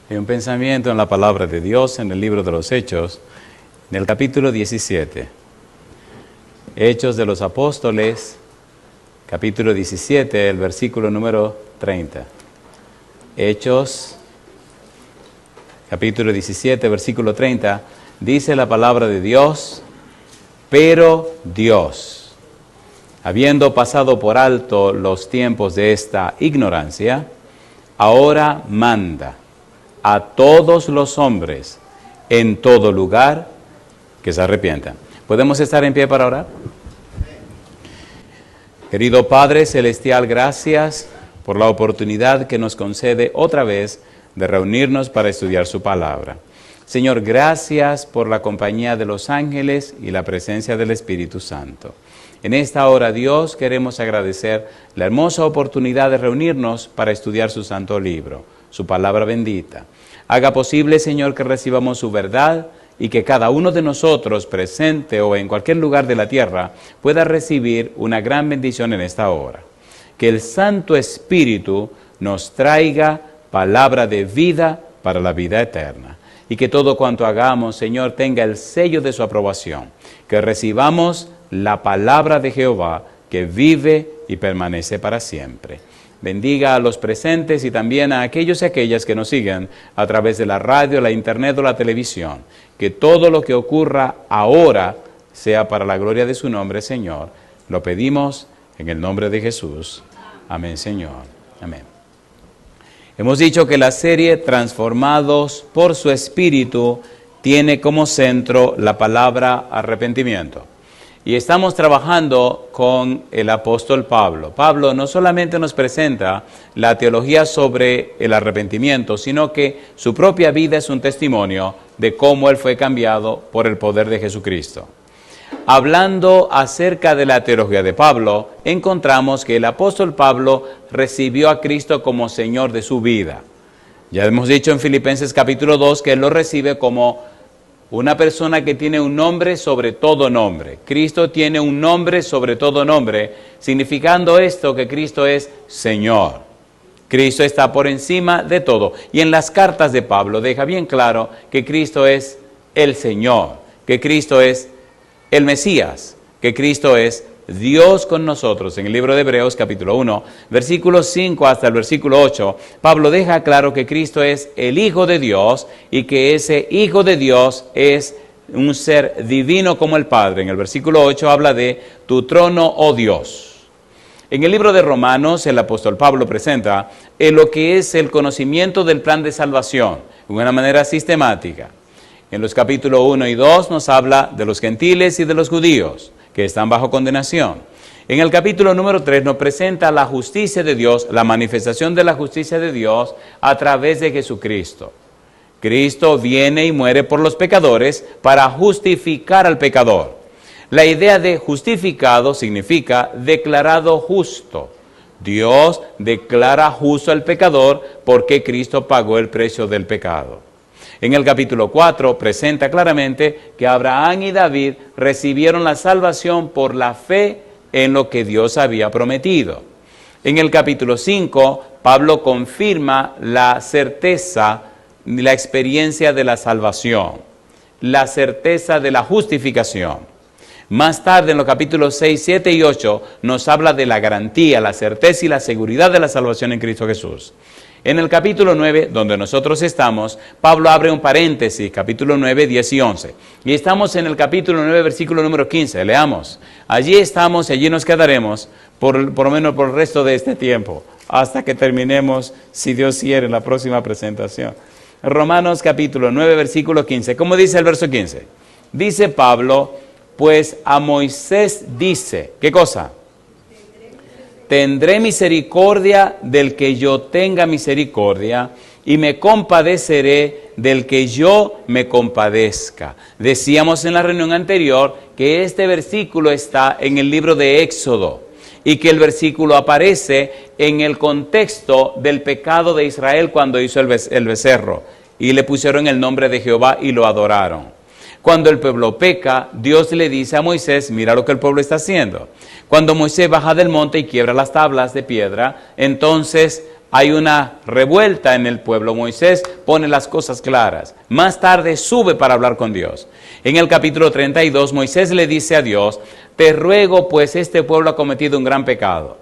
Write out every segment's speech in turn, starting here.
Hay un pensamiento en la palabra de Dios en el libro de los Hechos, en el capítulo 17. Hechos de los Apóstoles, capítulo 17, el versículo número 30. Hechos, capítulo 17, versículo 30, dice la palabra de Dios: pero Dios, habiendo pasado por alto los tiempos de esta ignorancia, ahora manda a todos los hombres en todo lugar que se arrepientan. ¿Podemos estar en pie para orar? Querido Padre Celestial, gracias por la oportunidad que nos concede otra vez de reunirnos para estudiar su palabra. Señor, gracias por la compañía de los ángeles y la presencia del Espíritu Santo. En esta hora, Dios, queremos agradecer la hermosa oportunidad de reunirnos para estudiar su santo libro, su palabra bendita. Haga posible, Señor, que recibamos su verdad y que cada uno de nosotros, presente o en cualquier lugar de la tierra, pueda recibir una gran bendición en esta hora. Que el Santo Espíritu nos traiga palabra de vida para la vida eterna. Y que todo cuanto hagamos, Señor, tenga el sello de su aprobación. Que recibamos la palabra de Jehová que vive y permanece para siempre. Bendiga a los presentes y también a aquellos y aquellas que nos siguen a través de la radio, la internet o la televisión. Que todo lo que ocurra ahora sea para la gloria de su nombre, Señor. Lo pedimos en el nombre de Jesús. Amén, Señor. Amén. Hemos dicho que la serie Transformados por su Espíritu tiene como centro la palabra arrepentimiento. Y estamos trabajando con el apóstol Pablo. Pablo no solamente nos presenta la teología sobre el arrepentimiento, sino que su propia vida es un testimonio de cómo él fue cambiado por el poder de Jesucristo. Hablando acerca de la teología de Pablo, encontramos que el apóstol Pablo recibió a Cristo como Señor de su vida. Ya hemos dicho en Filipenses capítulo 2 que él lo recibe como una persona que tiene un nombre sobre todo nombre. Cristo tiene un nombre sobre todo nombre, significando esto que Cristo es Señor. Cristo está por encima de todo. Y en las cartas de Pablo deja bien claro que Cristo es el Señor, que Cristo es el Mesías, que Cristo es Dios con nosotros. En el libro de Hebreos capítulo 1, versículos 5 hasta el versículo 8, Pablo deja claro que Cristo es el Hijo de Dios y que ese Hijo de Dios es un ser divino como el Padre. En el versículo 8 habla de tu trono, oh Dios. En el libro de Romanos, el apóstol Pablo presenta lo que es el conocimiento del plan de salvación de una manera sistemática. En los capítulos 1 y 2 nos habla de los gentiles y de los judíos que están bajo condenación. En el capítulo número 3 nos presenta la justicia de Dios, la manifestación de la justicia de Dios a través de Jesucristo. Cristo viene y muere por los pecadores para justificar al pecador. La idea de justificado significa declarado justo. Dios declara justo al pecador porque Cristo pagó el precio del pecado. En el capítulo 4 presenta claramente que Abraham y David recibieron la salvación por la fe en lo que Dios había prometido. En el capítulo 5, Pablo confirma la certeza, la experiencia de la salvación, la certeza de la justificación. Más tarde, en los capítulos 6, 7 y 8, nos habla de la garantía, la certeza y la seguridad de la salvación en Cristo Jesús. En el capítulo 9, donde nosotros estamos, Pablo abre un paréntesis, capítulo 9, 10 y 11. Y estamos en el capítulo 9, versículo número 15. Leamos. Allí estamos y allí nos quedaremos, por lo menos por el resto de este tiempo, hasta que terminemos, si Dios quiere, la próxima presentación. Romanos capítulo 9, versículo 15. ¿Cómo dice el verso 15? Dice Pablo, pues a Moisés dice, ¿qué cosa? Tendré misericordia del que yo tenga misericordia y me compadeceré del que yo me compadezca. Decíamos en la reunión anterior que este versículo está en el libro de Éxodo y que el versículo aparece en el contexto del pecado de Israel cuando hizo el becerro y le pusieron el nombre de Jehová y lo adoraron. Cuando el pueblo peca, Dios le dice a Moisés, mira lo que el pueblo está haciendo. Cuando Moisés baja del monte y quiebra las tablas de piedra, entonces hay una revuelta en el pueblo. Moisés pone las cosas claras. Más tarde sube para hablar con Dios. En el capítulo 32, Moisés le dice a Dios, te ruego pues este pueblo ha cometido un gran pecado,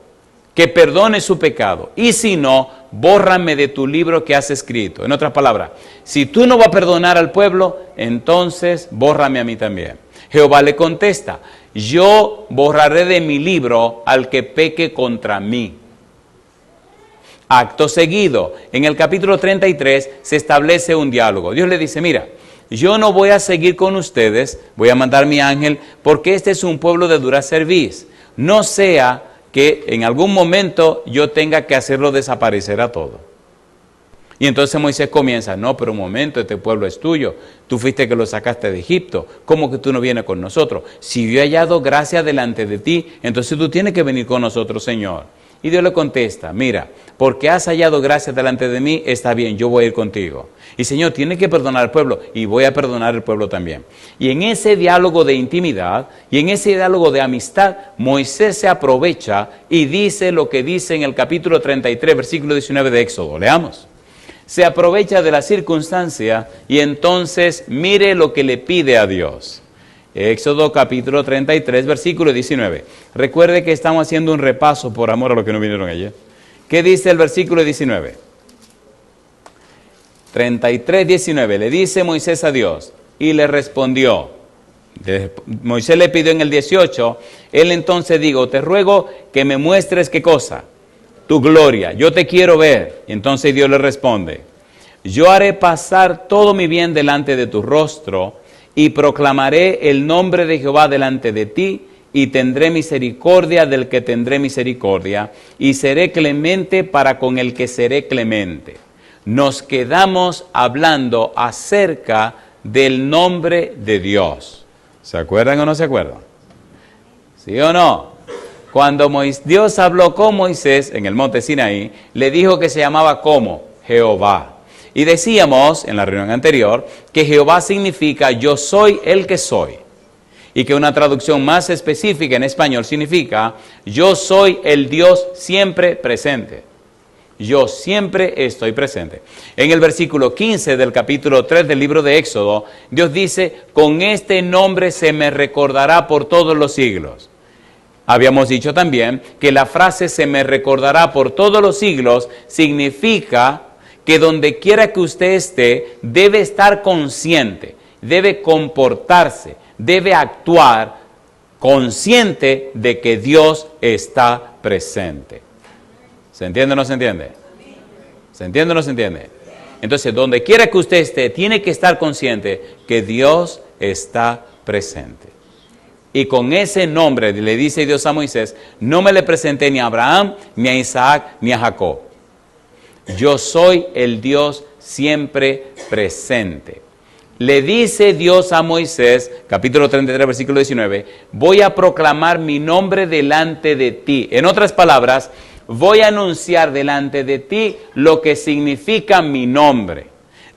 que perdone su pecado, y si no, bórrame de tu libro que has escrito. En otras palabras, si tú no vas a perdonar al pueblo, entonces bórrame a mí también. Jehová le contesta, yo borraré de mi libro al que peque contra mí. Acto seguido, en el capítulo 33 se establece un diálogo. Dios le dice, mira, yo no voy a seguir con ustedes, voy a mandar mi ángel, porque este es un pueblo de dura cerviz. No sea que en algún momento yo tenga que hacerlo desaparecer a todo. Y entonces Moisés comienza, no, pero un momento, este pueblo es tuyo, tú fuiste que lo sacaste de Egipto, ¿cómo que tú no vienes con nosotros? Si yo he hallado gracia delante de ti, entonces tú tienes que venir con nosotros, Señor. Y Dios le contesta, mira, porque has hallado gracia delante de mí, está bien, yo voy a ir contigo. Y Señor, tienes que perdonar al pueblo, y voy a perdonar al pueblo también. Y en ese diálogo de intimidad, y en ese diálogo de amistad, Moisés se aprovecha y dice lo que dice en el capítulo 33, versículo 19 de Éxodo. Leamos. Se aprovecha de la circunstancia y entonces mire lo que le pide a Dios. Éxodo capítulo 33, versículo 19. Recuerde que estamos haciendo un repaso por amor a los que no vinieron ayer. ¿Qué dice el versículo 19? 33, 19. Le dice Moisés a Dios y le respondió. Moisés le pidió en el 18. Él entonces dijo, te ruego que me muestres qué cosa. Tu gloria, yo te quiero ver. Y entonces Dios le responde, yo haré pasar todo mi bien delante de tu rostro y proclamaré el nombre de Jehová delante de ti y tendré misericordia del que tendré misericordia y seré clemente para con el que seré clemente. Nos quedamos hablando acerca del nombre de Dios. ¿Se acuerdan o no se acuerdan? ¿Sí o no? Cuando Dios habló con Moisés en el monte Sinaí, le dijo que se llamaba ¿cómo? Jehová. Y decíamos en la reunión anterior que Jehová significa yo soy el que soy. Y que una traducción más específica en español significa yo soy el Dios siempre presente. Yo siempre estoy presente. En el versículo 15 del capítulo 3 del libro de Éxodo, Dios dice, con este nombre se me recordará por todos los siglos. Habíamos dicho también que la frase se me recordará por todos los siglos significa que donde quiera que usted esté, debe estar consciente, debe comportarse, debe actuar consciente de que Dios está presente. ¿Se entiende o no se entiende? ¿Se entiende o no se entiende? Entonces, donde quiera que usted esté, tiene que estar consciente que Dios está presente. Y con ese nombre le dice Dios a Moisés, no me le presenté ni a Abraham, ni a Isaac, ni a Jacob. Yo soy el Dios siempre presente. Le dice Dios a Moisés, capítulo 33, versículo 19, voy a proclamar mi nombre delante de ti. En otras palabras, voy a anunciar delante de ti lo que significa mi nombre.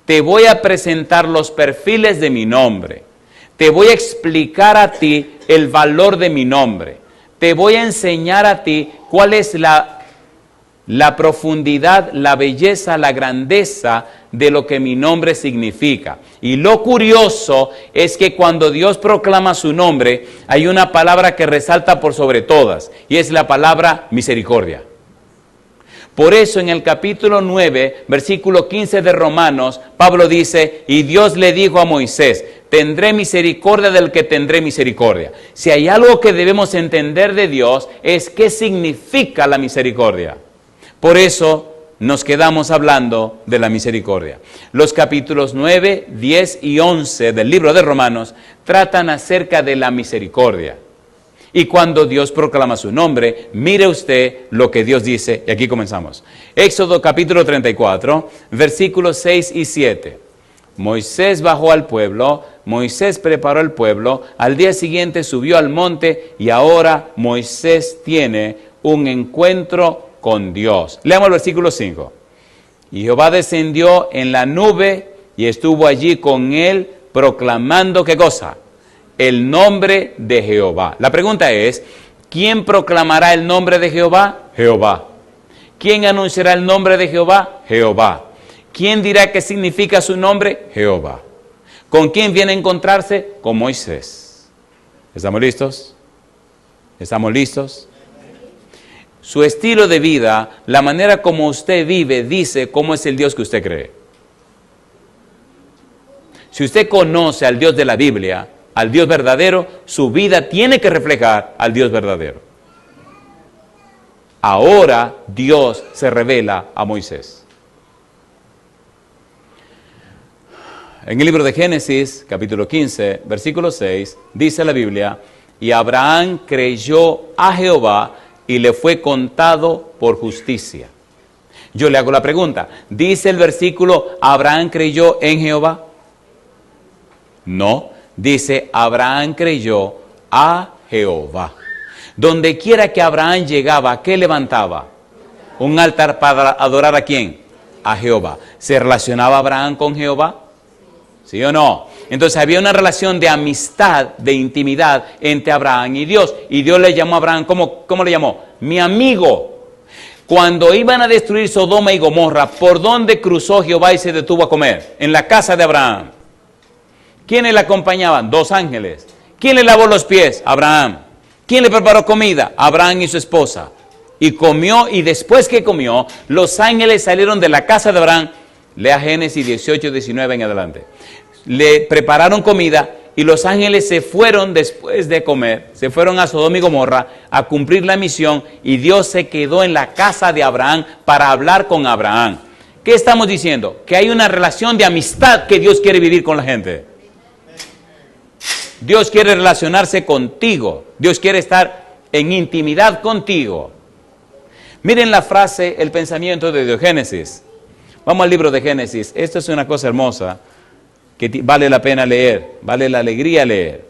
Te voy a presentar los perfiles de mi nombre. Te voy a explicar a ti el valor de mi nombre. Te voy a enseñar a ti cuál es la profundidad, la belleza, la grandeza de lo que mi nombre significa. Y lo curioso es que cuando Dios proclama su nombre, hay una palabra que resalta por sobre todas, y es la palabra misericordia. Por eso en el capítulo 9, versículo 15 de Romanos, Pablo dice, y Dios le dijo a Moisés, tendré misericordia del que tendré misericordia. Si hay algo que debemos entender de Dios, es qué significa la misericordia. Por eso nos quedamos hablando de la misericordia. Los capítulos 9, 10 y 11 del libro de Romanos tratan acerca de la misericordia. Y cuando Dios proclama su nombre, mire usted lo que Dios dice. Y aquí comenzamos. Éxodo capítulo 34, versículos 6 y 7. Moisés bajó al pueblo, Moisés preparó al pueblo, al día siguiente subió al monte y ahora Moisés tiene un encuentro con Dios. Leamos el versículo 5. Y Jehová descendió en la nube y estuvo allí con él proclamando ¿qué cosa? El nombre de Jehová. La pregunta es, ¿quién proclamará el nombre de Jehová? Jehová. ¿Quién anunciará el nombre de Jehová? Jehová. ¿Quién dirá qué significa su nombre? Jehová. ¿Con quién viene a encontrarse? Con Moisés. ¿Estamos listos? ¿Estamos listos? Su estilo de vida, la manera como usted vive, dice cómo es el Dios que usted cree. Si usted conoce al Dios de la Biblia, al Dios verdadero, su vida tiene que reflejar al Dios verdadero. Ahora Dios se revela a Moisés. En el libro de Génesis, capítulo 15, versículo 6, dice la Biblia, y Abraham creyó a Jehová y le fue contado por justicia. Yo le hago la pregunta, ¿dice el versículo, Abraham creyó en Jehová? No, dice, Abraham creyó a Jehová. Donde quiera que Abraham llegaba, ¿qué levantaba? Un altar para adorar ¿a quién? A Jehová. ¿Se relacionaba Abraham con Jehová? ¿Sí o no? Entonces había una relación de amistad, de intimidad entre Abraham y Dios. Y Dios le llamó a Abraham, ¿cómo le llamó? Mi amigo. Cuando iban a destruir Sodoma y Gomorra, ¿por dónde cruzó Jehová y se detuvo a comer? En la casa de Abraham. ¿Quiénes le acompañaban? 2 ángeles. ¿Quién le lavó los pies? Abraham. ¿Quién le preparó comida? Abraham y su esposa. Y comió, y después que comió, los ángeles salieron de la casa de Abraham. Lea Génesis 18, 19 en adelante. Le prepararon comida y los ángeles se fueron después de comer, se fueron a Sodoma y Gomorra a cumplir la misión y Dios se quedó en la casa de Abraham para hablar con Abraham. ¿Qué estamos diciendo? Que hay una relación de amistad que Dios quiere vivir con la gente. Dios quiere relacionarse contigo. Dios quiere estar en intimidad contigo. Miren la frase, el pensamiento de Génesis. Vamos al libro de Génesis. Esto es una cosa hermosa que vale la pena leer, vale la alegría leer.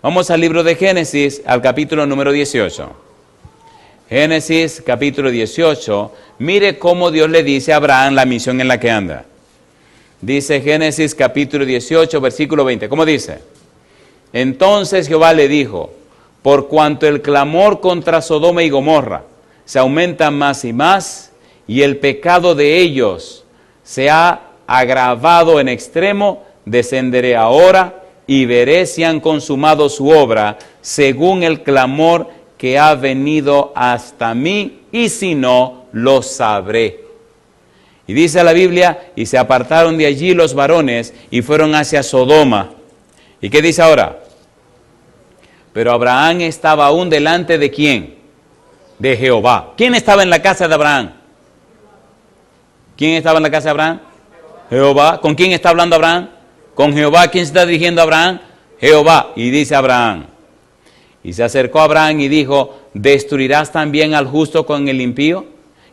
Vamos al libro de Génesis, al capítulo número 18. Génesis, capítulo 18. Mire cómo Dios le dice a Abraham la misión en la que anda. Dice Génesis, capítulo 18, versículo 20. ¿Cómo dice? Entonces Jehová le dijo, por cuanto el clamor contra Sodoma y Gomorra se aumenta más y más, y el pecado de ellos se ha agravado en extremo, descenderé ahora y veré si han consumado su obra según el clamor que ha venido hasta mí, y si no, lo sabré. Y dice la Biblia, y se apartaron de allí los varones y fueron hacia Sodoma. ¿Y qué dice ahora? Pero Abraham estaba aún delante de ¿quién? De Jehová. ¿Quién estaba en la casa de Abraham? ¿Quién estaba en la casa de Abraham? Jehová. ¿Con quién está hablando Abraham? Con Jehová. ¿Quién se está dirigiendo a Abraham? Jehová. Y dice Abraham. Y se acercó a Abraham y dijo, ¿destruirás también al justo con el impío?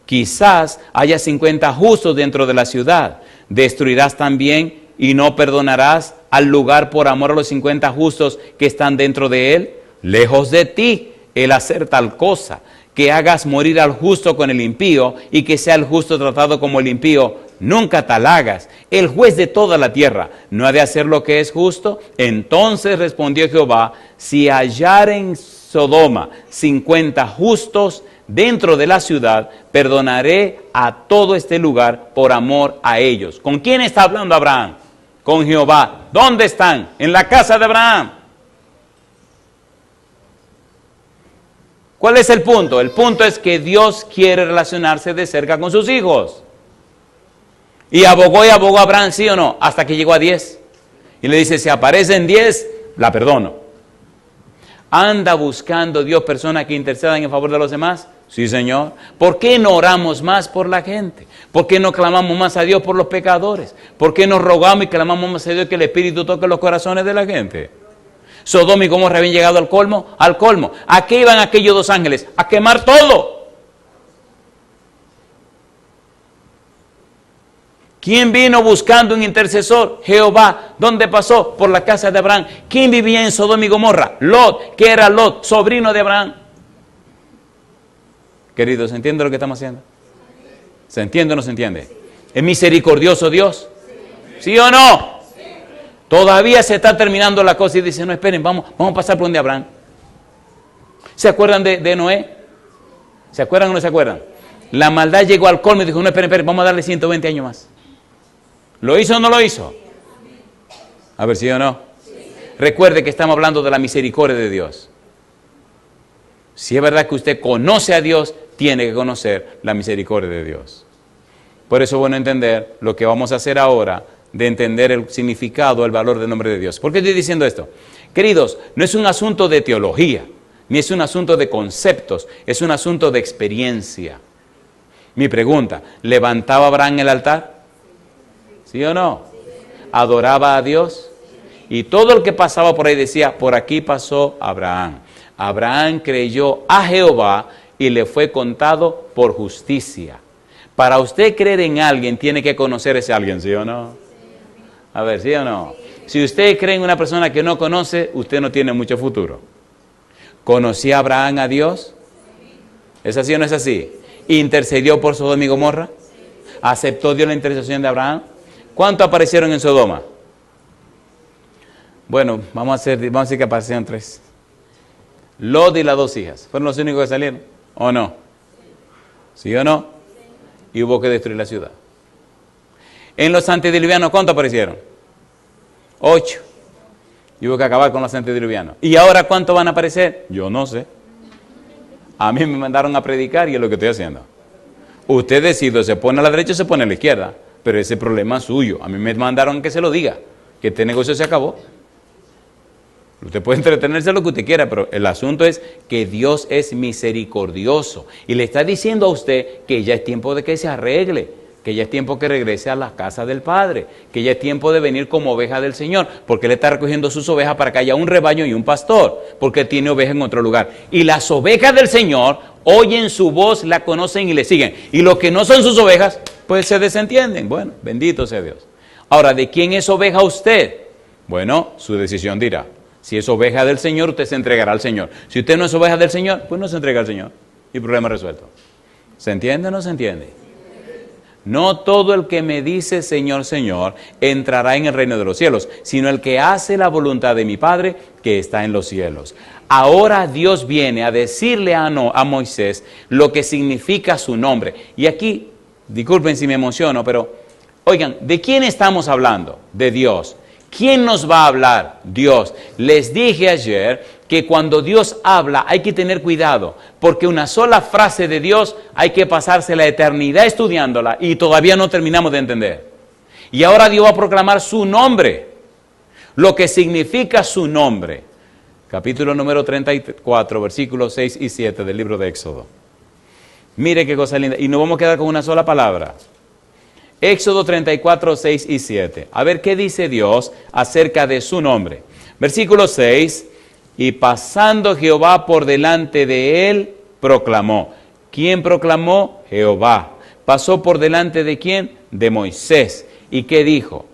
Quizás haya 50 justos dentro de la ciudad. ¿Destruirás también y no perdonarás al lugar por amor a los 50 justos que están dentro de él? Lejos de ti el hacer tal cosa, que hagas morir al justo con el impío y que sea el justo tratado como el impío. Nunca tal hagas. El juez de toda la tierra no ha de hacer lo que es justo. Entonces respondió Jehová, si hallaren Sodoma 50 justos dentro de la ciudad, perdonaré a todo este lugar por amor a ellos. ¿Con quién está hablando Abraham? Con Jehová. ¿Dónde están? En la casa de Abraham. ¿Cuál es el punto? El punto es que Dios quiere relacionarse de cerca con sus hijos. Y abogó a Abraham, ¿sí o no? Hasta que llegó a 10. Y le dice, si aparecen 10, la perdono. ¿Anda buscando Dios personas que intercedan en favor de los demás? Sí, Señor. ¿Por qué no oramos más por la gente? ¿Por qué no clamamos más a Dios por los pecadores? ¿Por qué no rogamos y clamamos más a Dios que el Espíritu toque los corazones de la gente? Sodoma y Gomorra habían llegado al colmo. ¿A qué iban aquellos 2 ángeles? A quemar todo. ¿Quién vino buscando un intercesor? Jehová. ¿Dónde pasó? Por la casa de Abraham. ¿Quién vivía en Sodoma y Gomorra? Lot. ¿Qué era Lot? Sobrino de Abraham. Queridos, ¿se entiende lo que estamos haciendo? ¿Se entiende o no se entiende? ¿Es misericordioso Dios? ¿Sí o no? Todavía se está terminando la cosa y dice, no, esperen, vamos a pasar por donde Abraham. ¿Se acuerdan de Noé? ¿Se acuerdan o no se acuerdan? La maldad llegó al colmo y dijo, no, esperen, vamos a darle 120 años más. ¿Lo hizo o no lo hizo? A ver, ¿sí o no? Recuerde que estamos hablando de la misericordia de Dios. Si es verdad que usted conoce a Dios, tiene que conocer la misericordia de Dios. Por eso es bueno entender lo que vamos a hacer ahora, de entender el significado, el valor del nombre de Dios. ¿Por qué estoy diciendo esto? Queridos, no es un asunto de teología, ni es un asunto de conceptos, es un asunto de experiencia. Mi pregunta, ¿levantaba Abraham el altar? ¿Sí o no? ¿Adoraba a Dios? Y todo el que pasaba por ahí decía, por aquí pasó Abraham. Abraham creyó a Jehová y le fue contado por justicia. Para usted creer en alguien, tiene que conocer a ese alguien, ¿sí o no? A ver, ¿sí o no? Si usted cree en una persona que no conoce, usted no tiene mucho futuro. ¿Conocía Abraham a Dios? ¿Es así o no es así? ¿Intercedió por Sodoma y Gomorra? ¿Aceptó Dios la intercesión de Abraham? ¿Cuántos aparecieron en Sodoma? Bueno, vamos a decir que aparecieron 3. Lot y las 2 hijas. ¿Fueron los únicos que salieron? ¿O no? ¿Sí o no? Y hubo que destruir la ciudad. En los antediluvianos, ¿cuántos aparecieron? 8. Y hubo que acabar con los antediluvianos. ¿Y ahora cuántos van a aparecer? Yo no sé. A mí me mandaron a predicar y es lo que estoy haciendo. Usted decide, se pone a la derecha o se pone a la izquierda. Pero ese problema es suyo. A mí me mandaron que se lo diga. Que este negocio se acabó. Usted puede entretenerse lo que usted quiera, pero el asunto es que Dios es misericordioso. Y le está diciendo a usted que ya es tiempo de que se arregle, que ya es tiempo que regrese a la casa del Padre, que ya es tiempo de venir como oveja del Señor, porque Él está recogiendo sus ovejas para que haya un rebaño y un pastor, porque Él tiene ovejas en otro lugar. Y las ovejas del Señor oyen su voz, la conocen y le siguen. Y los que no son sus ovejas, pues se desentienden. Bueno, bendito sea Dios. Ahora, ¿de quién es oveja usted? Bueno, su decisión dirá. Si es oveja del Señor, usted se entregará al Señor. Si usted no es oveja del Señor, pues no se entrega al Señor. Y problema resuelto. ¿Se entiende o no se entiende? No todo el que me dice Señor, Señor, entrará en el reino de los cielos, sino el que hace la voluntad de mi Padre que está en los cielos. Ahora Dios viene a decirle a Moisés lo que significa su nombre. Y aquí, disculpen si me emociono, pero oigan, ¿de quién estamos hablando? De Dios. ¿Quién nos va a hablar? Dios. Les dije ayer que cuando Dios habla hay que tener cuidado, porque una sola frase de Dios hay que pasarse la eternidad estudiándola y todavía no terminamos de entender. Y ahora Dios va a proclamar su nombre, lo que significa su nombre. Capítulo número 34, versículos 6 y 7 del libro de Éxodo. Mire qué cosa linda. Y nos vamos a quedar con una sola palabra. Éxodo 34, 6 y 7. A ver qué dice Dios acerca de su nombre. Versículo 6. Y pasando Jehová por delante de él, proclamó. ¿Quién proclamó? Jehová. ¿Pasó por delante de quién? De Moisés. ¿Y qué dijo?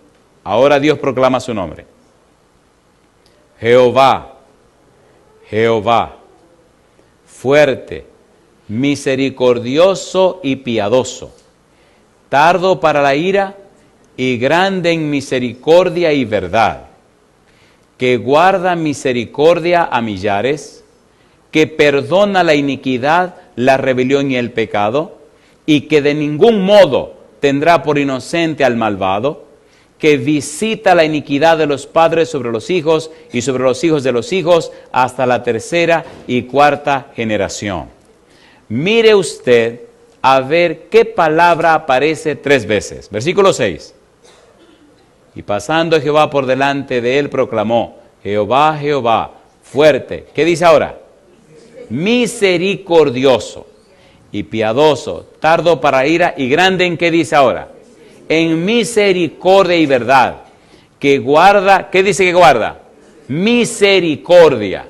Ahora Dios proclama su nombre. Jehová, Jehová, fuerte, misericordioso y piadoso, tardo para la ira y grande en misericordia y verdad, que guarda misericordia a millares, que perdona la iniquidad, la rebelión y el pecado, y que de ningún modo tendrá por inocente al malvado, que visita la iniquidad de los padres sobre los hijos y sobre los hijos de los hijos hasta la 3ª y 4ª generación. Mire usted a ver qué palabra aparece 3 veces. Versículo 6. Y pasando Jehová por delante de él, proclamó, Jehová, Jehová, fuerte. ¿Qué dice ahora? Misericordioso y piadoso, tardo para ira y grande en qué dice ahora? En misericordia y verdad, que guarda, ¿qué dice que guarda? Misericordia.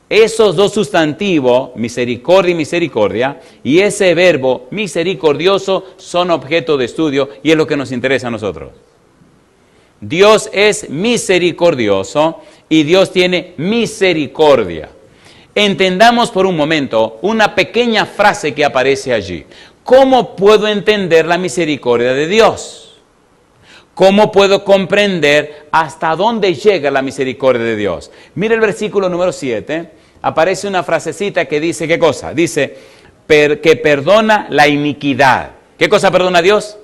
Esos dos sustantivos, misericordia y misericordia, y ese verbo misericordioso son objeto de estudio y es lo que nos interesa a nosotros. Dios es misericordioso y Dios tiene misericordia. Entendamos por un momento una pequeña frase que aparece allí. ¿Cómo puedo entender la misericordia de Dios? ¿Cómo puedo comprender hasta dónde llega la misericordia de Dios? Mire el versículo número 7, aparece una frasecita que dice, ¿qué cosa? Dice, que perdona la iniquidad. ¿Qué cosa perdona Dios?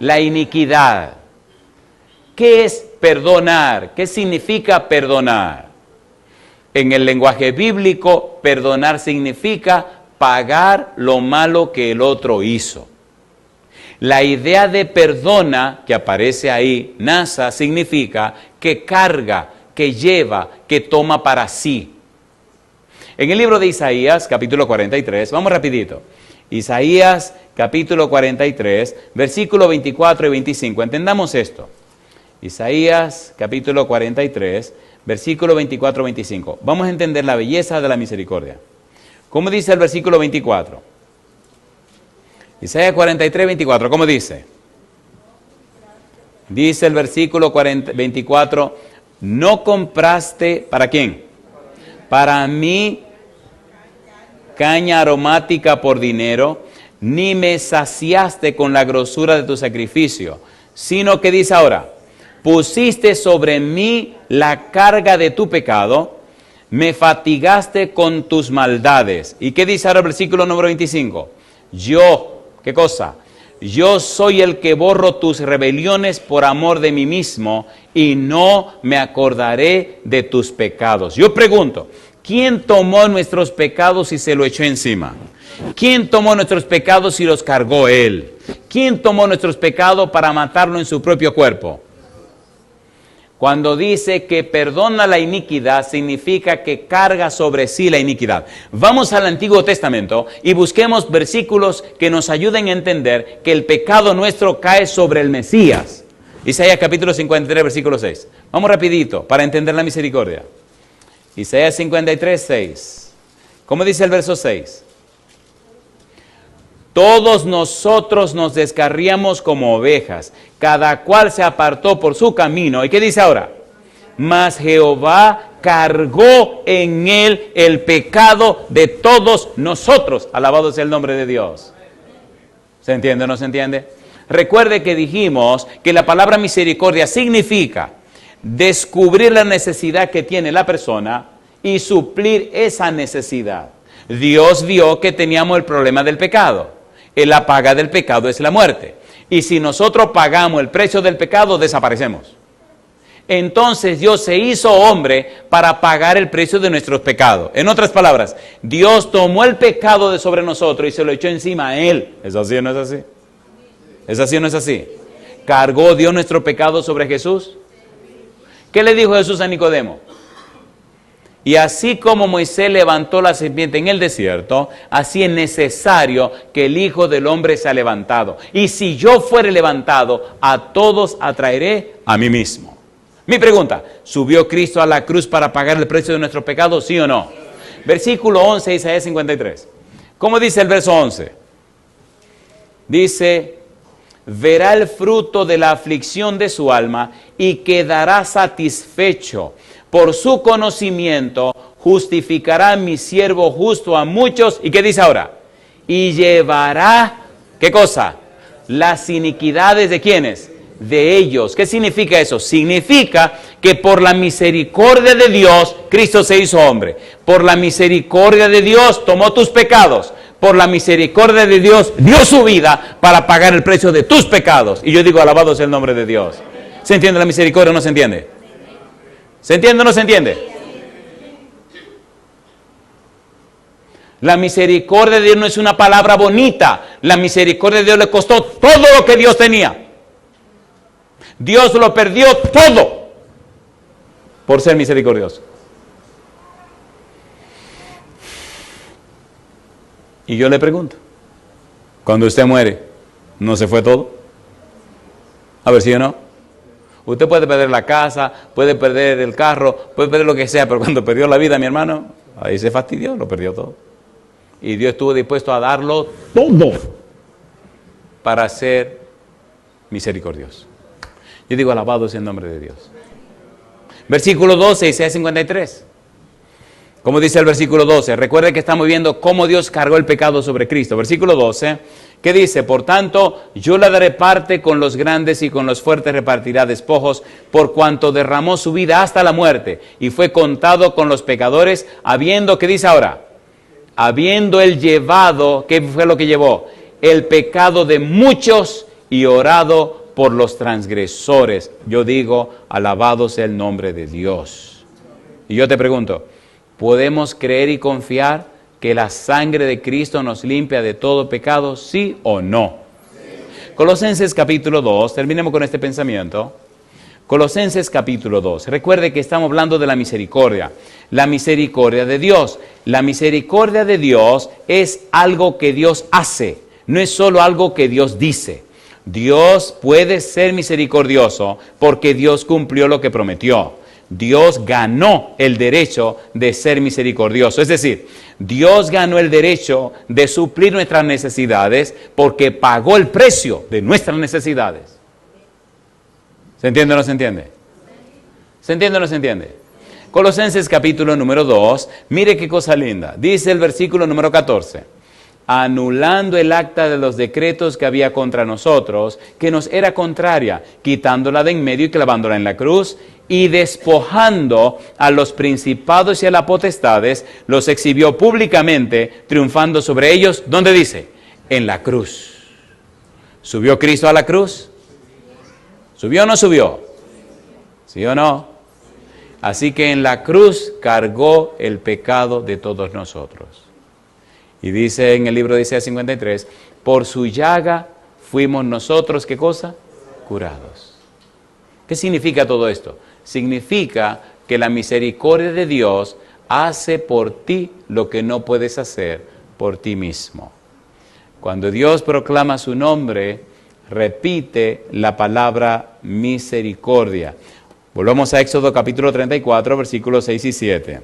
La iniquidad. ¿Qué es perdonar? ¿Qué significa perdonar? En el lenguaje bíblico, perdonar significa pagar lo malo que el otro hizo. La idea de perdona que aparece ahí, nasa, significa que carga, que lleva, que toma para sí. En el libro de Isaías, capítulo 43, vamos rapidito. Isaías, capítulo 43, versículo 24 y 25. Entendamos esto. Isaías, capítulo 43, versículo 24 y 25. Vamos a entender la belleza de la misericordia. ¿Cómo dice el versículo 24? Isaías 43, 24. ¿Cómo dice? Dice el versículo 24, no compraste, ¿para quién? Para mí caña aromática por dinero, ni me saciaste con la grosura de tu sacrificio, sino que dice ahora, pusiste sobre mí la carga de tu pecado, me fatigaste con tus maldades. ¿Y qué dice ahora el versículo número 25? Yo, ¿qué cosa? Yo soy el que borro tus rebeliones por amor de mí mismo y no me acordaré de tus pecados. Yo pregunto, ¿quién tomó nuestros pecados y se lo echó encima? ¿Quién tomó nuestros pecados y los cargó Él? ¿Quién tomó nuestros pecados para matarlo en su propio cuerpo? Cuando dice que perdona la iniquidad, significa que carga sobre sí la iniquidad. Vamos al Antiguo Testamento y busquemos versículos que nos ayuden a entender que el pecado nuestro cae sobre el Mesías. Isaías capítulo 53, versículo 6. Vamos rapidito para entender la misericordia. Isaías 53, 6. ¿Cómo dice el verso 6? Todos nosotros nos descarriamos como ovejas, cada cual se apartó por su camino. ¿Y qué dice ahora? Mas Jehová cargó en él el pecado de todos nosotros. Alabado sea el nombre de Dios. ¿Se entiende o no se entiende? Recuerde que dijimos que la palabra misericordia significa descubrir la necesidad que tiene la persona y suplir esa necesidad. Dios vio que teníamos el problema del pecado. La paga del pecado es la muerte. Y si nosotros pagamos el precio del pecado, desaparecemos. Entonces Dios se hizo hombre para pagar el precio de nuestros pecados. En otras palabras, Dios tomó el pecado de sobre nosotros y se lo echó encima a Él. ¿Es así o no es así? ¿Es así o no es así? ¿Cargó Dios nuestro pecado sobre Jesús? ¿Qué le dijo Jesús a Nicodemo? Y así como Moisés levantó la serpiente en el desierto, así es necesario que el Hijo del Hombre sea levantado. Y si yo fuere levantado, a todos atraeré a mí mismo. Mi pregunta, ¿subió Cristo a la cruz para pagar el precio de nuestros pecados, sí o no? Versículo 11, Isaías 53. ¿Cómo dice el verso 11? Dice, verá el fruto de la aflicción de su alma y quedará satisfecho. Por su conocimiento justificará mi siervo justo a muchos. ¿Y qué dice ahora? Y llevará, ¿qué cosa? Las iniquidades de ¿quiénes? De ellos. ¿Qué significa eso? Significa que por la misericordia de Dios, Cristo se hizo hombre. Por la misericordia de Dios tomó tus pecados. Por la misericordia de Dios dio su vida para pagar el precio de tus pecados. Y yo digo, alabado sea el nombre de Dios. ¿Se entiende la misericordia o no se entiende? ¿Se entiende o no se entiende? La misericordia de Dios no es una palabra bonita. La misericordia de Dios le costó todo lo que Dios tenía. Dios lo perdió todo por ser misericordioso. Y yo le pregunto, cuando usted muere, ¿no se fue todo? A ver si o no. Usted puede perder la casa, puede perder el carro, puede perder lo que sea, pero cuando perdió la vida, mi hermano, ahí se fastidió, lo perdió todo. Y Dios estuvo dispuesto a darlo todo para ser misericordioso. Yo digo, alabado sea el nombre de Dios. Versículo 12, Isaías 53. Como dice el versículo 12, recuerde que estamos viendo cómo Dios cargó el pecado sobre Cristo. Versículo 12, ¿qué dice? Por tanto, yo le daré parte con los grandes y con los fuertes repartirá despojos, por cuanto derramó su vida hasta la muerte y fue contado con los pecadores, habiendo, ¿qué dice ahora? habiendo él llevado, ¿qué fue lo que llevó? El pecado de muchos y orado por los transgresores. Yo digo, alabado sea el nombre de Dios. Y yo te pregunto, ¿podemos creer y confiar que la sangre de Cristo nos limpia de todo pecado, sí o no? Sí. Colosenses capítulo 2, terminemos con este pensamiento. Colosenses capítulo 2. Recuerde que estamos hablando de la misericordia de Dios. La misericordia de Dios es algo que Dios hace, no es solo algo que Dios dice. Dios puede ser misericordioso porque Dios cumplió lo que prometió. Dios ganó el derecho de ser misericordioso. Es decir, Dios ganó el derecho de suplir nuestras necesidades porque pagó el precio de nuestras necesidades. ¿Se entiende o no se entiende? ¿Se entiende o no se entiende? Colosenses capítulo número 2, mire qué cosa linda. Dice el versículo número 14. Anulando el acta de los decretos que había contra nosotros, que nos era contraria, quitándola de en medio y clavándola en la cruz, y despojando a los principados y a las potestades, los exhibió públicamente, triunfando sobre ellos. ¿Dónde dice? En la cruz. ¿Subió Cristo a la cruz? ¿Subió o no subió? ¿Sí o no? Así que en la cruz cargó el pecado de todos nosotros. Y dice en el libro de Isaías 53, por su llaga fuimos nosotros, ¿qué cosa? Curados. ¿Qué significa todo esto? Significa que la misericordia de Dios hace por ti lo que no puedes hacer por ti mismo. Cuando Dios proclama su nombre, repite la palabra misericordia. Volvamos a Éxodo capítulo 34, versículos 6 y 7.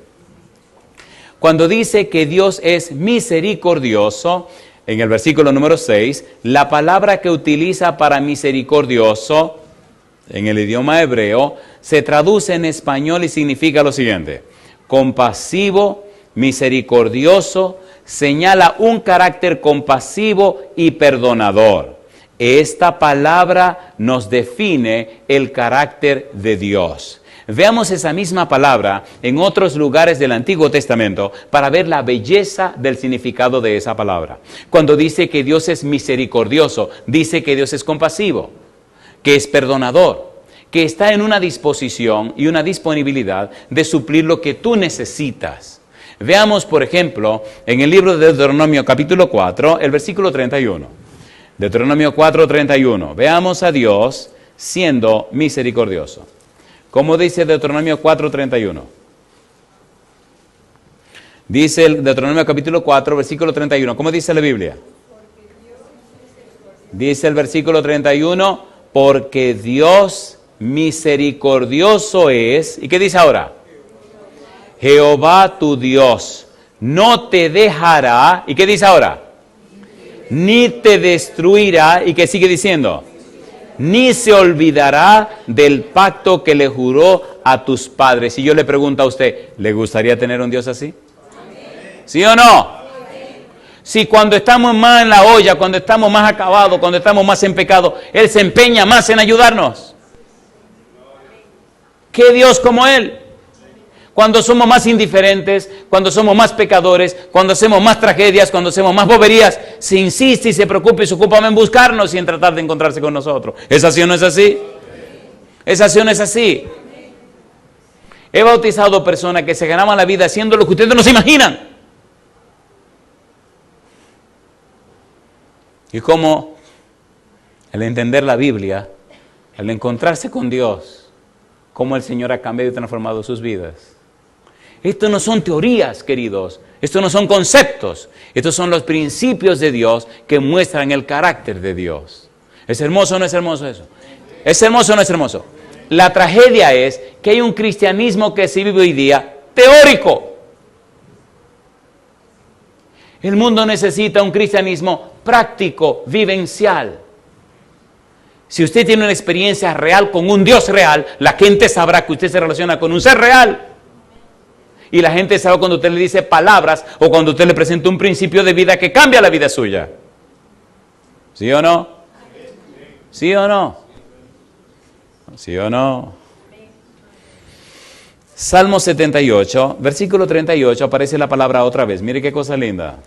Cuando dice que Dios es misericordioso, en el versículo número 6, la palabra que utiliza para misericordioso, en el idioma hebreo, se traduce en español y significa lo siguiente: compasivo, misericordioso, señala un carácter compasivo y perdonador. Esta palabra nos define el carácter de Dios. Veamos esa misma palabra en otros lugares del Antiguo Testamento para ver la belleza del significado de esa palabra. Cuando dice que Dios es misericordioso, dice que Dios es compasivo, que es perdonador, que está en una disposición y una disponibilidad de suplir lo que tú necesitas. Veamos, por ejemplo, en el libro de Deuteronomio capítulo 4, el versículo 31. Deuteronomio 4:31. Veamos a Dios siendo misericordioso. ¿Cómo dice Deuteronomio 4:31? Dice el Deuteronomio capítulo 4, versículo 31. ¿Cómo dice la Biblia? Dice el versículo 31, porque Dios misericordioso es. ¿Y qué dice ahora? Jehová tu Dios no te dejará. ¿Y qué dice ahora? Ni te destruirá. ¿Y qué sigue diciendo? Ni se olvidará del pacto que le juró a tus padres. Y yo le pregunto a usted, ¿le gustaría tener un Dios así? ¿Sí o no? Si cuando estamos más en la olla, cuando estamos más acabados, cuando estamos más en pecado, Él se empeña más en ayudarnos. ¿Qué Dios como Él? Cuando somos más indiferentes, cuando somos más pecadores, cuando hacemos más tragedias, cuando hacemos más boberías, se insiste y se preocupa y se ocupa en buscarnos y en tratar de encontrarse con nosotros. ¿Es así o no es así? ¿Es así o no es así? He bautizado personas que se ganaban la vida haciendo lo que ustedes no se imaginan. Y como al entender la Biblia, al encontrarse con Dios, cómo el Señor ha cambiado y transformado sus vidas. Esto no son teorías, queridos. Esto no son conceptos. Estos son los principios de Dios que muestran el carácter de Dios. ¿Es hermoso o no es hermoso eso? ¿Es hermoso o no es hermoso? La tragedia es que hay un cristianismo que se vive hoy día teórico. El mundo necesita un cristianismo práctico, vivencial. Si usted tiene una experiencia real con un Dios real, la gente sabrá que usted se relaciona con un ser real. Y la gente sabe cuando usted le dice palabras o cuando usted le presenta un principio de vida que cambia la vida suya. ¿Sí o no? ¿Sí o no? ¿Sí o no? Salmo 78, versículo 38, aparece la palabra otra vez. Mire qué cosa linda.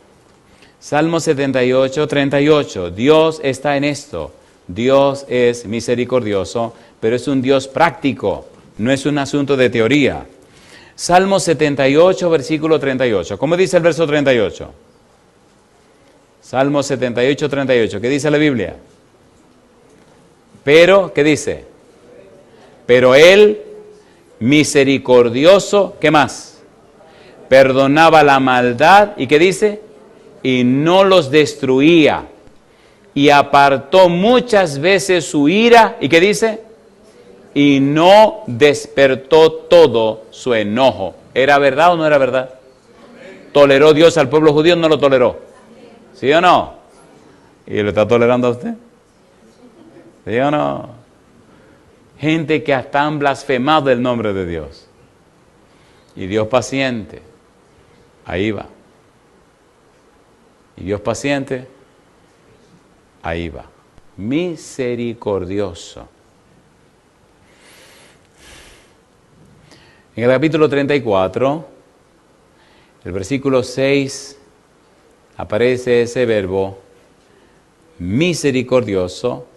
Salmo 78, 38. Dios está en esto. Dios es misericordioso, pero es un Dios práctico. No es un asunto de teoría. Salmo 78, versículo 38. ¿Cómo dice el verso 38? Salmo 78, 38. ¿Qué dice la Biblia? Pero, ¿qué dice? Pero Él, misericordioso, ¿qué más? Perdonaba la maldad, ¿y qué dice? Y no los destruía. Y apartó muchas veces su ira, ¿y qué dice? Y no despertó todo su enojo. ¿Era verdad o no era verdad? ¿Toleró Dios al pueblo judío o no lo toleró? ¿Sí o no? ¿Y lo está tolerando a usted? ¿Sí o no? Gente que hasta han blasfemado el nombre de Dios. Y Dios paciente, ahí va. Y Dios paciente, ahí va. Misericordioso. En el capítulo 34, el versículo 6, aparece ese verbo, misericordioso.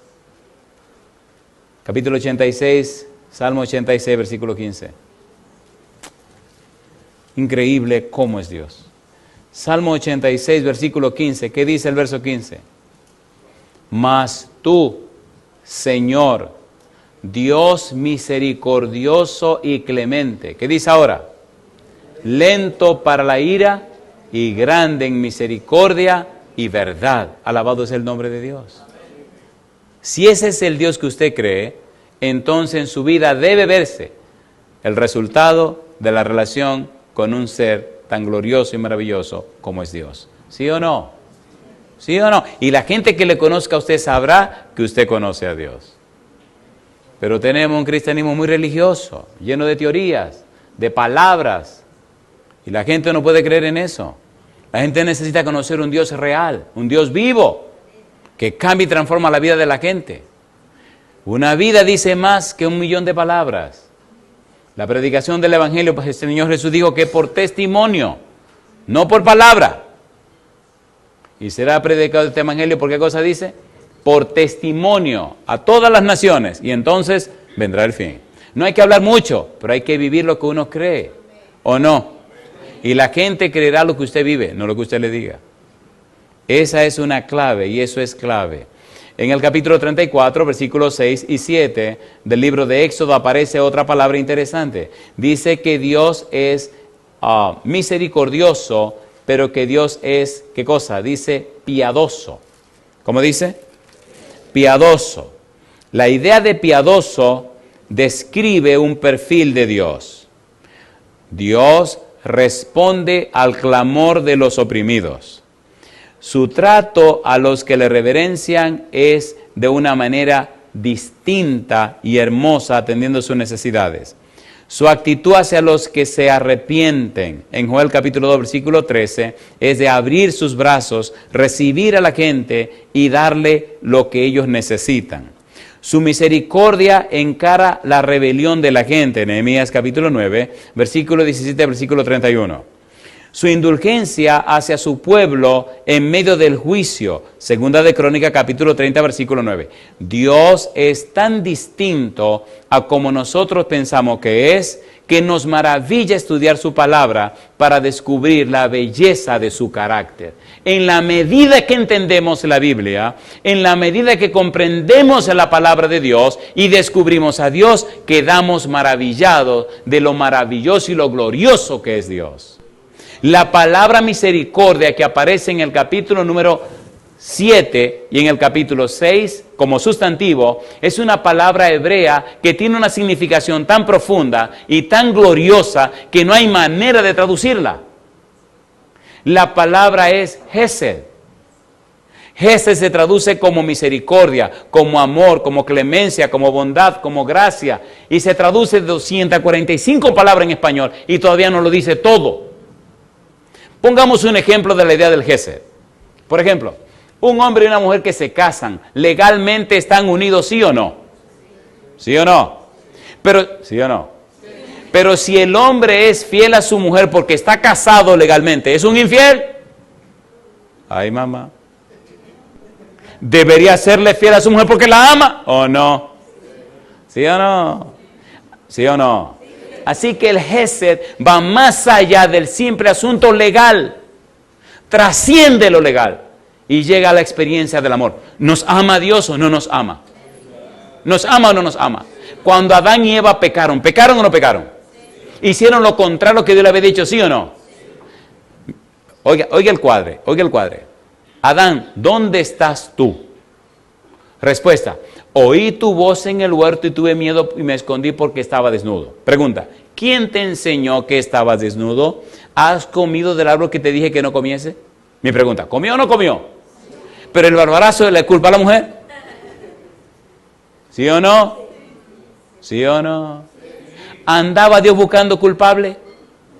Capítulo 86, Salmo 86, versículo 15. Increíble cómo es Dios. Salmo 86, versículo 15. ¿Qué dice el verso 15? Mas tú, Señor, Dios misericordioso y clemente. ¿Qué dice ahora? Lento para la ira y grande en misericordia y verdad. Alabado es el nombre de Dios. Si ese es el Dios que usted cree, entonces en su vida debe verse el resultado de la relación con un ser tan glorioso y maravilloso como es Dios. ¿Sí o no? ¿Sí o no? Y la gente que le conozca a usted sabrá que usted conoce a Dios. Pero tenemos un cristianismo muy religioso, lleno de teorías, de palabras. Y la gente no puede creer en eso. La gente necesita conocer un Dios real, un Dios vivo, que cambia y transforma la vida de la gente. Una vida dice más que 1.000.000 de palabras. La predicación del Evangelio, pues el Señor Jesús dijo que por testimonio, no por palabra. Y será predicado este Evangelio, ¿por qué cosa dice? Por testimonio a todas las naciones, y entonces vendrá el fin. No hay que hablar mucho, pero hay que vivir lo que uno cree, ¿o no? Y la gente creerá lo que usted vive, no lo que usted le diga. Esa es una clave, y eso es clave. En el capítulo 34, versículos 6 y 7 del libro de Éxodo aparece otra palabra interesante. Dice que Dios es misericordioso, pero que Dios es, ¿qué cosa? Dice piadoso. ¿Cómo dice? Piadoso. La idea de piadoso describe un perfil de Dios. Dios responde al clamor de los oprimidos. Su trato a los que le reverencian es de una manera distinta y hermosa, atendiendo sus necesidades. Su actitud hacia los que se arrepienten, en Joel capítulo 2, versículo 13, es de abrir sus brazos, recibir a la gente y darle lo que ellos necesitan. Su misericordia encara la rebelión de la gente, Nehemías capítulo 9, versículo 17, versículo 31. Su indulgencia hacia su pueblo en medio del juicio, segunda de Crónica capítulo 30, versículo 9. Dios es tan distinto a como nosotros pensamos que es, que nos maravilla estudiar su palabra para descubrir la belleza de su carácter. En la medida que entendemos la Biblia, en la medida que comprendemos la palabra de Dios y descubrimos a Dios, quedamos maravillados de lo maravilloso y lo glorioso que es Dios. La palabra misericordia que aparece en el capítulo número 7 y en el capítulo 6 como sustantivo es una palabra hebrea que tiene una significación tan profunda y tan gloriosa que no hay manera de traducirla. La palabra es Hesed. Hesed se traduce como misericordia, como amor, como clemencia, como bondad, como gracia, y se traduce 245 palabras en español y todavía no lo dice todo. Pongamos un ejemplo de la idea del Hesed. Por ejemplo, un hombre y una mujer que se casan, ¿legalmente están unidos, sí o no? ¿Sí o no? Pero, ¿sí o no? Pero si el hombre es fiel a su mujer porque está casado legalmente, ¿es un infiel? Ay, mamá. ¿Debería serle fiel a su mujer porque la ama o no? ¿Sí o no? ¿Sí o no? Así que el Gesed va más allá del simple asunto legal. Trasciende lo legal y llega a la experiencia del amor. ¿Nos ama Dios o no nos ama? ¿Nos ama o no nos ama? Cuando Adán y Eva pecaron, ¿pecaron o no pecaron? ¿Hicieron lo contrario que Dios le había dicho, sí o no? Oiga el cuadre, oiga el cuadre. Adán, ¿dónde estás tú? Respuesta, oí tu voz en el huerto y tuve miedo y me escondí porque estaba desnudo. Pregunta, ¿quién te enseñó que estabas desnudo? ¿Has comido del árbol que te dije que no comiese? Mi pregunta, ¿comió o no comió? ¿Pero el barbarazo le culpa a la mujer? ¿Sí o no? ¿Sí o no? ¿Andaba Dios buscando culpable?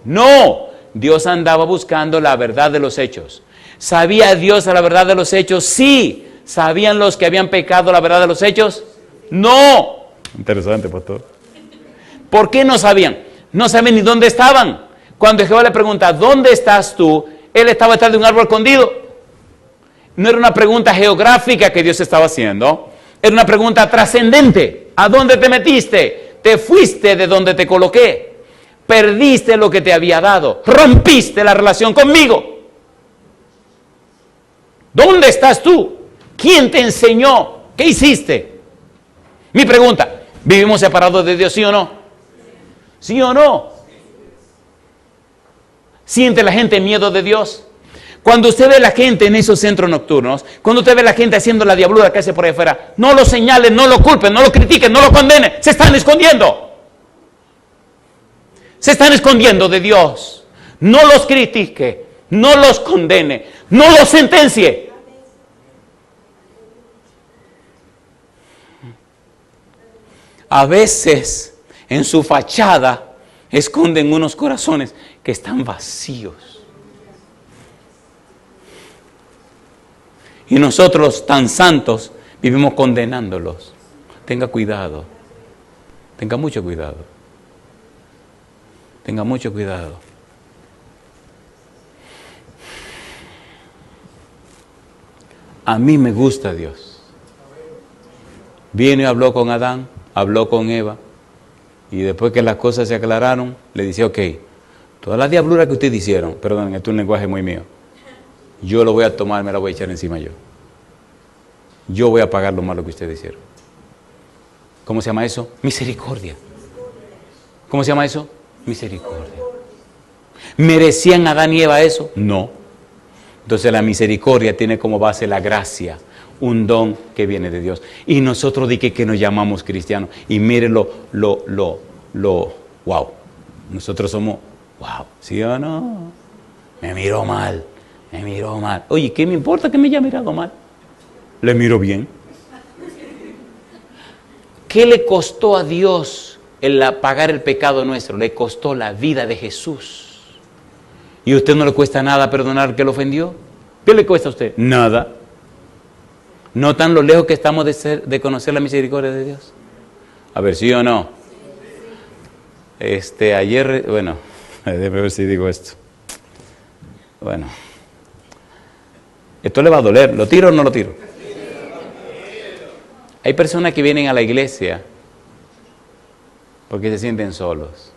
No, Dios andaba buscando la verdad de los hechos. ¿Sabía Dios la verdad de los hechos? Sí. ¿Sabían los que habían pecado la verdad de los hechos? No. Interesante, pastor. ¿Por qué no sabían? No sabían ni dónde estaban. Cuando Jehová le pregunta, ¿dónde estás tú? Él estaba detrás de un árbol escondido. No era una pregunta geográfica que Dios estaba haciendo. Era una pregunta trascendente. ¿A dónde te metiste? Te fuiste de donde te coloqué. Perdiste lo que te había dado. Rompiste la relación conmigo. ¿Dónde estás tú? ¿Quién te enseñó? ¿Qué hiciste? Mi pregunta, ¿vivimos separados de Dios, sí o no? ¿Sí o no? ¿Siente la gente miedo de Dios? Cuando usted ve a la gente en esos centros nocturnos, cuando usted ve a la gente haciendo la diablura que hace por ahí afuera, no lo señalen, no lo culpen, no lo critiquen, no lo condenen, se están escondiendo. Se están escondiendo de Dios. No los critique, no los condene, no los sentencie. A veces en su fachada esconden unos corazones que están vacíos. Y nosotros tan santos vivimos condenándolos. Tenga cuidado. Tenga mucho cuidado. Tenga mucho cuidado. A mí me gusta Dios. Vino y habló con Adán, habló con Eva, y después que las cosas se aclararon, le dice, ok, todas las diabluras que ustedes hicieron, perdón, esto es un lenguaje muy mío, yo lo voy a tomar, me la voy a echar encima yo. Yo voy a pagar lo malo que ustedes hicieron. ¿Cómo se llama eso? Misericordia. ¿Cómo se llama eso? Misericordia. ¿Merecían Adán y Eva eso? No. Entonces la misericordia tiene como base la gracia, un don que viene de Dios. Y nosotros di que nos llamamos cristianos. Y mire wow. Nosotros somos, wow. ¿Sí o no? Me miró mal. Oye, ¿qué me importa que me haya mirado mal? Le miro bien. ¿Qué le costó a Dios pagar el pecado nuestro? Le costó la vida de Jesús. ¿Y a usted no le cuesta nada perdonar al que lo ofendió? ¿Qué le cuesta a usted? Nada. ¿Notan lo lejos que estamos de conocer la misericordia de Dios? A ver, ¿sí o no? Ayer, bueno, déjame ver si digo esto. Bueno, esto le va a doler. ¿Lo tiro o no lo tiro? Hay personas que vienen a la iglesia porque se sienten solos.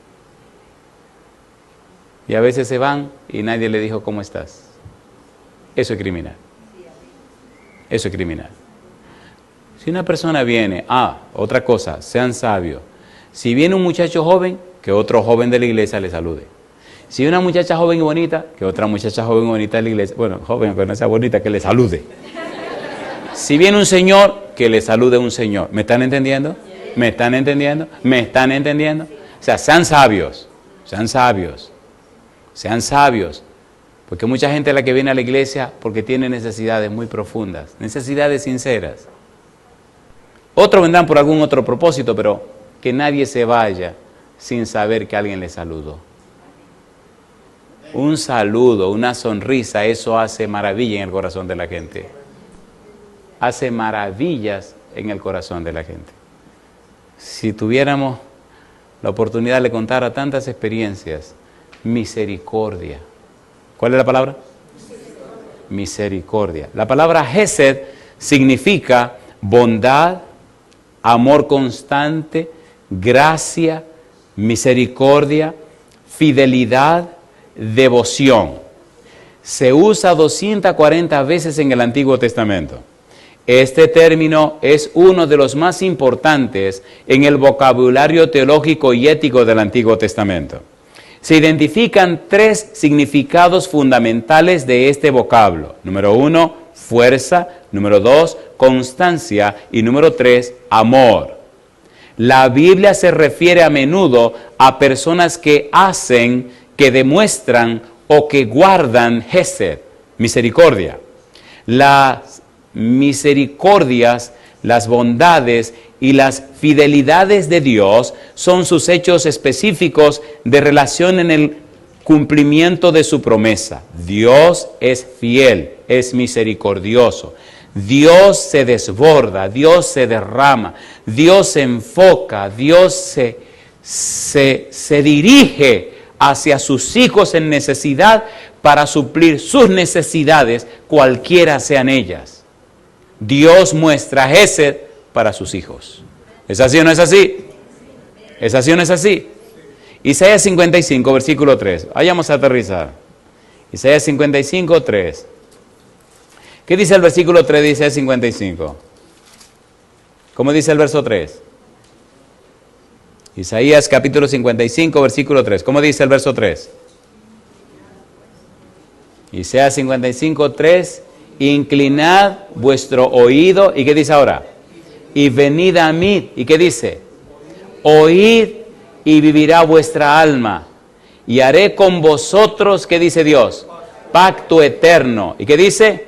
Y a veces se van y nadie le dijo ¿cómo estás? Eso es criminal. Eso es criminal. Si una persona viene, otra cosa, sean sabios. Si viene un muchacho joven, que otro joven de la iglesia le salude. Si una muchacha joven y bonita, que otra muchacha joven y bonita de la iglesia, bueno, joven, pero no sea bonita, que le salude. Si viene un señor, que le salude un señor. ¿Me están entendiendo? ¿Me están entendiendo? ¿Me están entendiendo? O sea, sean sabios, sean sabios, sean sabios. Porque mucha gente es la que viene a la iglesia porque tiene necesidades muy profundas, necesidades sinceras. Otros vendrán por algún otro propósito, pero que nadie se vaya sin saber que alguien le saludó. Un saludo, una sonrisa, eso hace maravilla en el corazón de la gente. Hace maravillas en el corazón de la gente. Si tuviéramos la oportunidad de contar a tantas experiencias. Misericordia. ¿Cuál es la palabra? Misericordia. La palabra Hesed significa bondad, amor constante, gracia, misericordia, fidelidad, devoción. Se usa 240 veces en el Antiguo Testamento. Este término es uno de los más importantes en el vocabulario teológico y ético del Antiguo Testamento. Se identifican 3 significados fundamentales de este vocablo. Número 1, fuerza. Número 2, constancia. Y número 3, amor. La Biblia se refiere a menudo a personas que hacen, que demuestran o que guardan Hesed, misericordia. Las misericordias, las bondades y las fidelidades de Dios son sus hechos específicos de relación en el cumplimiento de su promesa. Dios es fiel, es misericordioso. Dios se desborda, Dios se derrama, Dios se enfoca, Dios se dirige hacia sus hijos en necesidad para suplir sus necesidades, cualquiera sean ellas. Dios muestra Hesed para sus hijos. ¿Es así o no es así? ¿Es así o no es así? Isaías 55, versículo 3. Vayamos a aterrizar. Isaías 55, 3. ¿Qué dice el versículo 3 de Isaías 55? ¿Cómo dice el verso 3? Isaías capítulo 55, versículo 3. ¿Cómo dice el verso 3? Isaías 55, 3. Inclinad vuestro oído. ¿Y qué dice ahora? Y venid a mí. ¿Y qué dice? Oíd y vivirá vuestra alma. Y haré con vosotros, ¿qué dice Dios? Pacto eterno. ¿Y qué dice?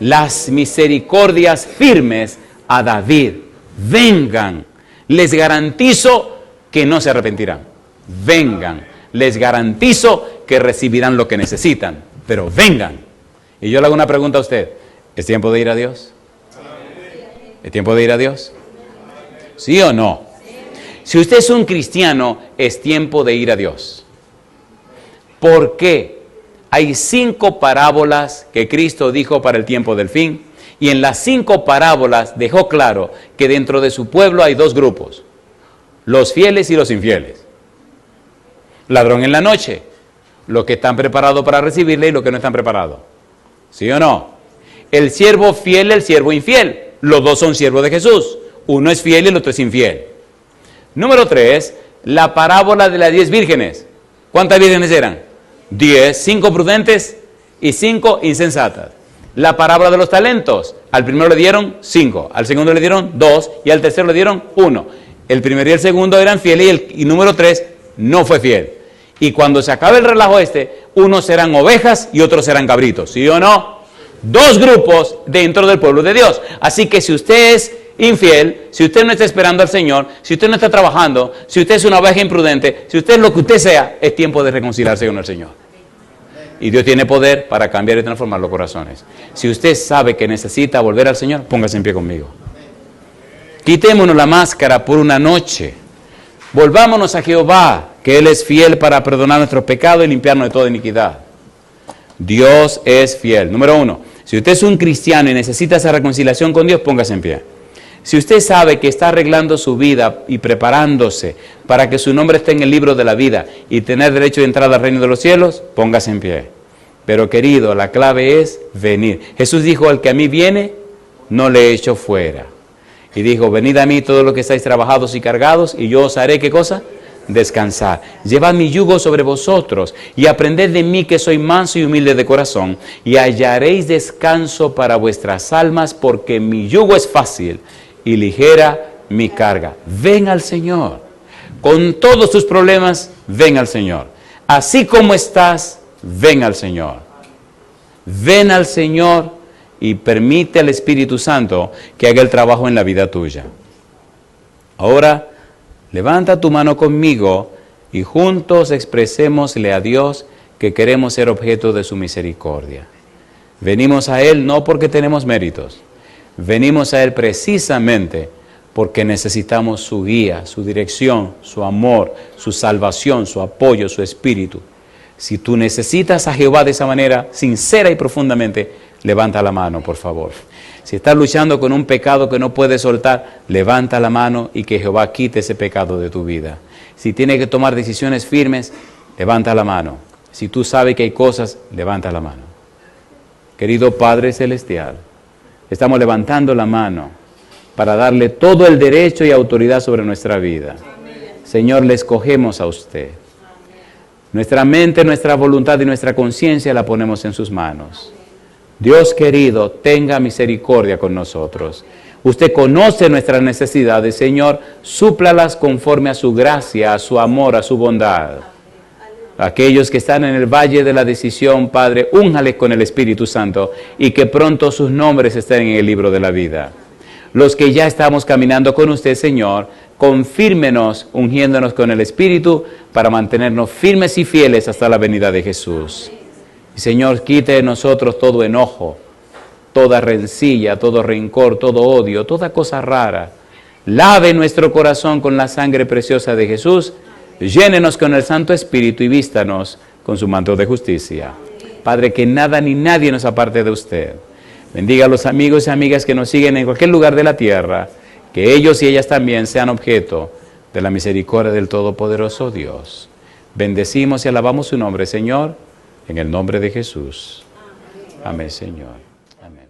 Las misericordias firmes a David. Vengan. Les garantizo que no se arrepentirán. Vengan. Les garantizo que recibirán lo que necesitan. Pero vengan. Y yo le hago una pregunta a usted. ¿Es tiempo de ir a Dios? ¿Es tiempo de ir a Dios? ¿Sí o no? Si usted es un cristiano, es tiempo de ir a Dios. ¿Por qué? Hay 5 parábolas que Cristo dijo para el tiempo del fin. Y en las 5 parábolas dejó claro que dentro de su pueblo hay 2 grupos. Los fieles y los infieles. Ladrón en la noche. Los que están preparados para recibirle y los que no están preparados. ¿Sí o no? El siervo fiel y el siervo infiel. Los 2 son siervos de Jesús. Uno es fiel y el otro es infiel. Número 3, la parábola de las 10 vírgenes. ¿Cuántas vírgenes eran? 10, 5 prudentes y 5 insensatas. La parábola de los talentos. Al primero le dieron 5, al segundo le dieron 2 y al tercero le dieron 1. El primero y el segundo eran fieles y número 3 no fue fiel. Y cuando se acabe el relajo unos serán ovejas y otros serán cabritos. ¿Sí o no? 2 grupos dentro del pueblo de Dios. Así que si usted es infiel, si usted no está esperando al Señor, si usted no está trabajando, si usted es una oveja imprudente, si usted es lo que usted sea, es tiempo de reconciliarse con el Señor. Y Dios tiene poder para cambiar y transformar los corazones. Si usted sabe que necesita volver al Señor, póngase en pie conmigo. Quitémonos la máscara por una noche. Volvámonos a Jehová, que Él es fiel para perdonar nuestros pecados y limpiarnos de toda iniquidad. Dios es fiel. Número 1, si usted es un cristiano y necesita esa reconciliación con Dios, póngase en pie. Si usted sabe que está arreglando su vida y preparándose para que su nombre esté en el libro de la vida y tener derecho de entrada al reino de los cielos, póngase en pie. Pero querido, la clave es venir. Jesús dijo, al que a mí viene, no le echo fuera. Y dijo, venid a mí todos los que estáis trabajados y cargados, y yo os haré, ¿qué cosa? Descansar. Llevad mi yugo sobre vosotros, y aprended de mí que soy manso y humilde de corazón, y hallaréis descanso para vuestras almas, porque mi yugo es fácil y ligera mi carga. Ven al Señor. Con todos tus problemas, ven al Señor. Así como estás, ven al Señor. Ven al Señor y permite al Espíritu Santo que haga el trabajo en la vida tuya. Ahora, levanta tu mano conmigo y juntos expresémosle a Dios que queremos ser objeto de su misericordia. Venimos a Él no porque tenemos méritos. Venimos a Él precisamente porque necesitamos su guía, su dirección, su amor, su salvación, su apoyo, su espíritu. Si tú necesitas a Jehová de esa manera, sincera y profundamente, levanta la mano, por favor. Si estás luchando con un pecado que no puedes soltar, levanta la mano y que Jehová quite ese pecado de tu vida. Si tienes que tomar decisiones firmes, levanta la mano. Si tú sabes que hay cosas, levanta la mano. Querido Padre Celestial, estamos levantando la mano para darle todo el derecho y autoridad sobre nuestra vida. Señor, le escogemos a usted. Nuestra mente, nuestra voluntad y nuestra conciencia la ponemos en sus manos. Dios querido, tenga misericordia con nosotros. Usted conoce nuestras necesidades, Señor, súplalas conforme a su gracia, a su amor, a su bondad. Aquellos que están en el valle de la decisión, Padre, únjales con el Espíritu Santo y que pronto sus nombres estén en el libro de la vida. Los que ya estamos caminando con usted, Señor, confírmenos ungiéndonos con el Espíritu para mantenernos firmes y fieles hasta la venida de Jesús. Y Señor, quite de nosotros todo enojo, toda rencilla, todo rencor, todo odio, toda cosa rara. Lave nuestro corazón con la sangre preciosa de Jesús. Llénenos con el Santo Espíritu y vístanos con su manto de justicia. Padre, que nada ni nadie nos aparte de usted. Bendiga a los amigos y amigas que nos siguen en cualquier lugar de la tierra, que ellos y ellas también sean objeto de la misericordia del Todopoderoso Dios. Bendecimos y alabamos su nombre, Señor, en el nombre de Jesús. Amén, Señor. Amén.